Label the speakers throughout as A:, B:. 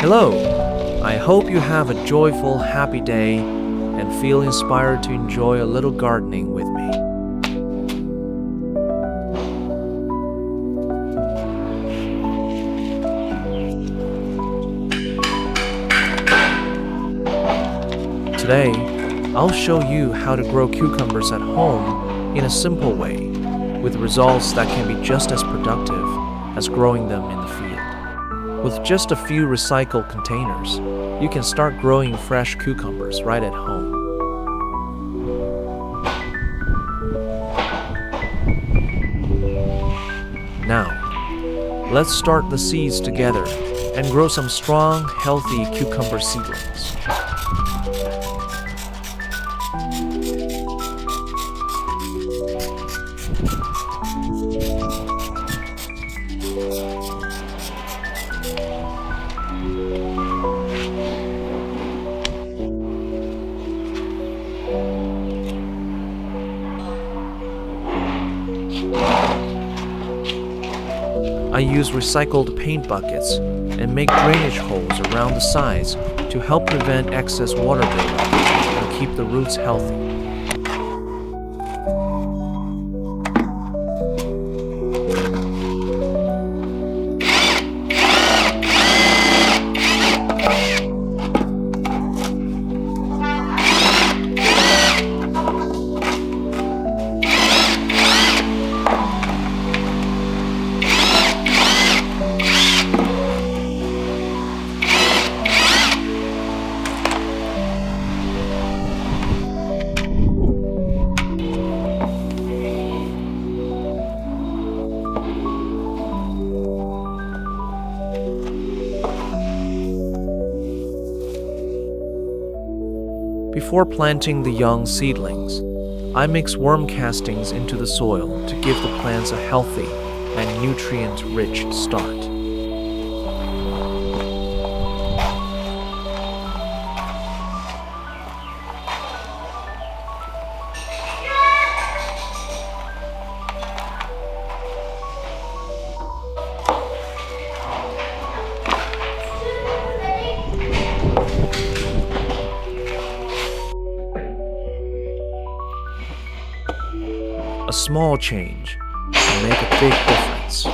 A: Hello! I hope you have a joyful, happy day and feel inspired to enjoy a little gardening with me. Today, I'll show you how to grow cucumbers at home in a simple way, with results that can be just as productive as growing them in the field. With just a few recycled containers, you can start growing fresh cucumbers right at home. Now, let's start the seeds together and grow some strong, healthy cucumber seedlings. I use recycled paint buckets and make drainage holes around the sides to help prevent excess water buildup and keep the roots healthy. Before planting the young seedlings, I mix worm castings into the soil to give the plants a healthy and nutrient-rich start. A small change can make a big difference.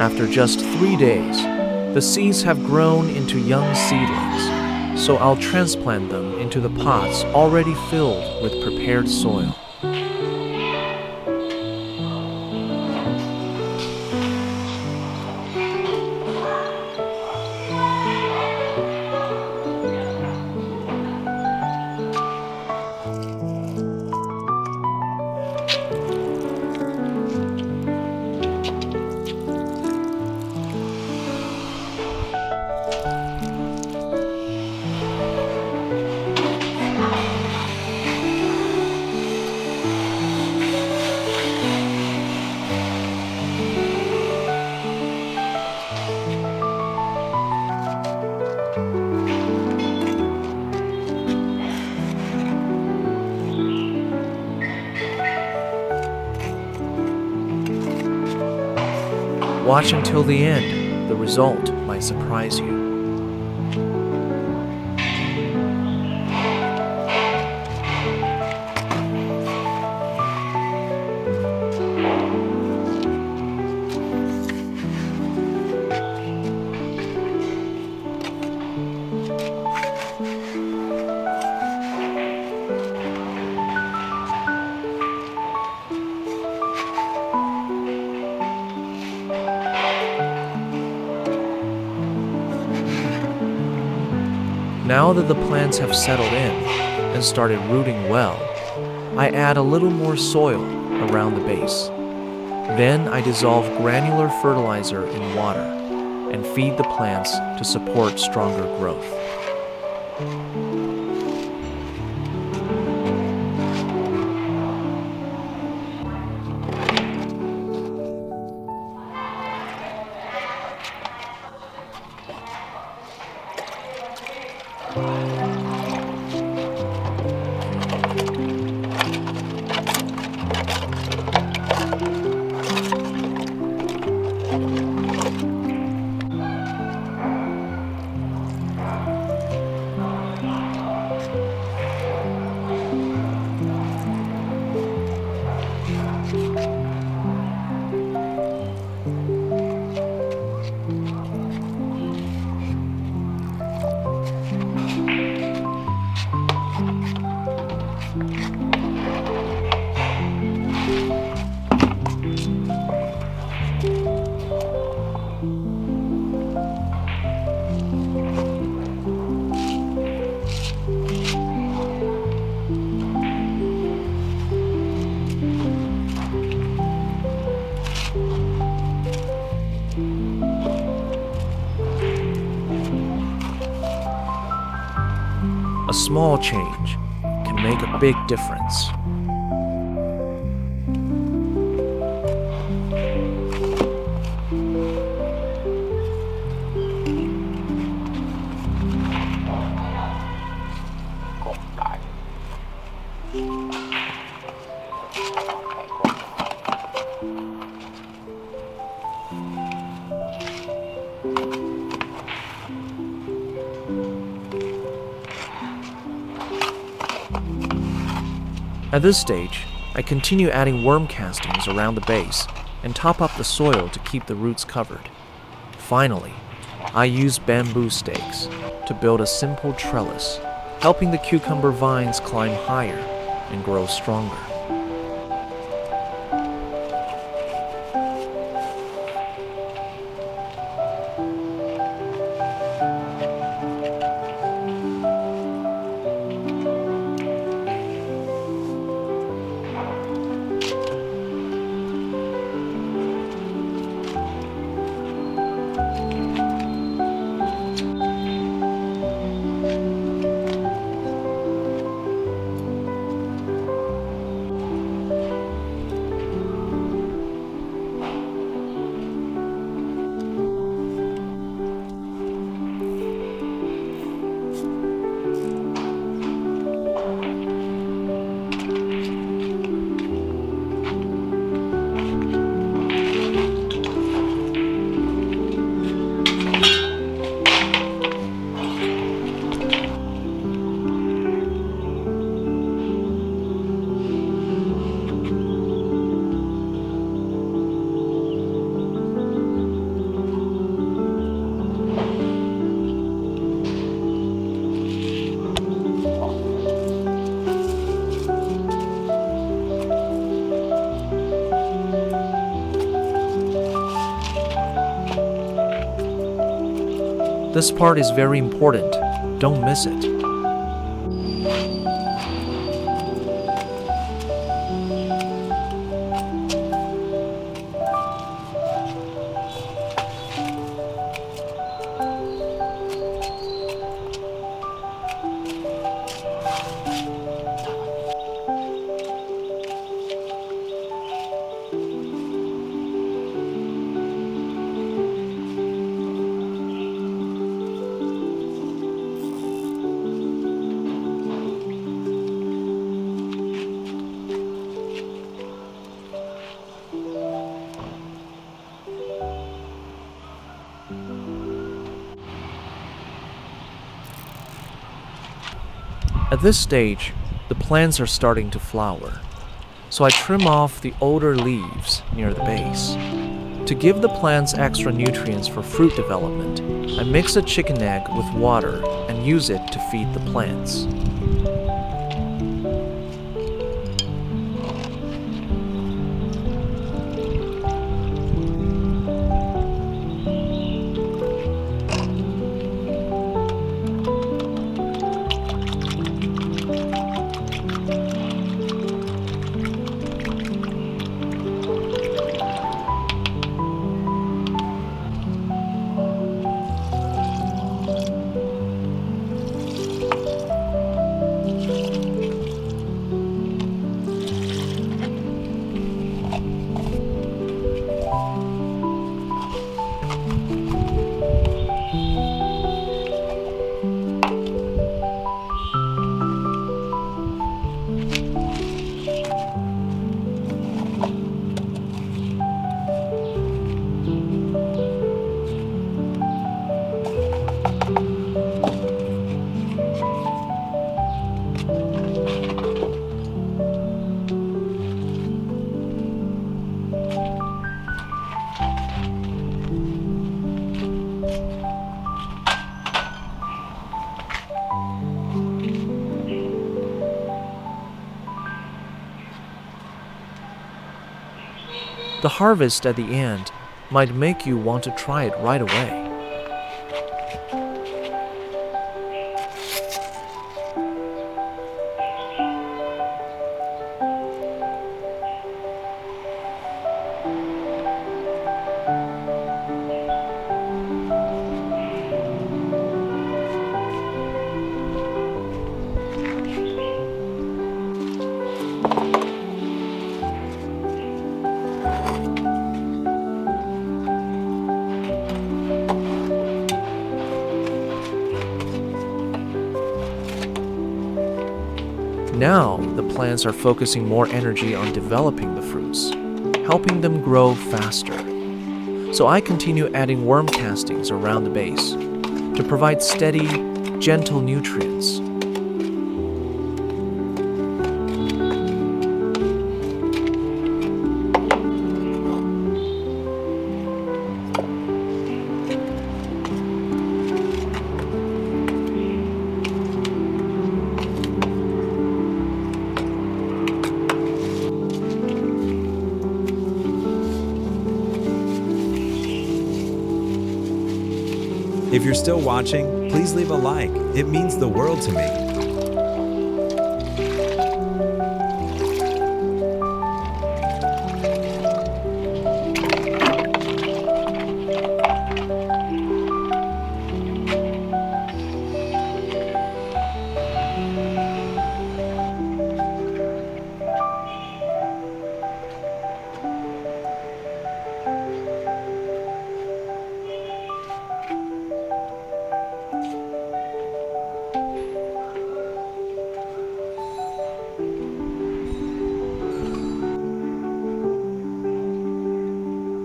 A: After just 3 days, the seeds have grown into young seedlings, so I'll transplant them into the pots already filled with prepared soil. Watch until the end. The result might surprise you. Now that the plants have settled in and started rooting well, I add a little more soil around the base. Then I dissolve granular fertilizer in water and feed the plants to support stronger growth. A small change can make a big difference. At this stage, I continue adding worm castings around the base and top up the soil to keep the roots covered. Finally, I use bamboo stakes to build a simple trellis, helping the cucumber vines climb higher and grow stronger. This part is very important. Don't miss it. At this stage, the plants are starting to flower, so I trim off the older leaves near the base. To give the plants extra nutrients for fruit development, I mix a chicken egg with water and use it to feed the plants. The harvest at the end might make you want to try it right away. Now, the plants are focusing more energy on developing the fruits, helping them grow faster. So I continue adding worm castings around the base to provide steady, gentle nutrients.
B: If you're still watching, please leave a like. It means the world to me.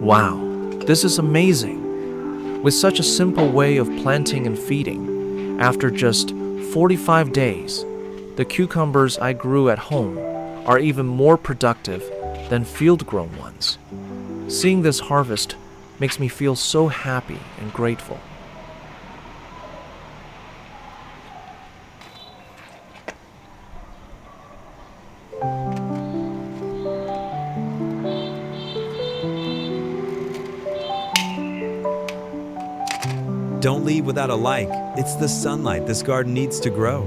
A: Wow, this is amazing! With such a simple way of planting and feeding, after just 45 days, the cucumbers I grew at home are even more productive than field-grown ones. Seeing this harvest makes me feel so happy and grateful.
B: Don't leave without a like. It's the sunlight this garden needs to grow.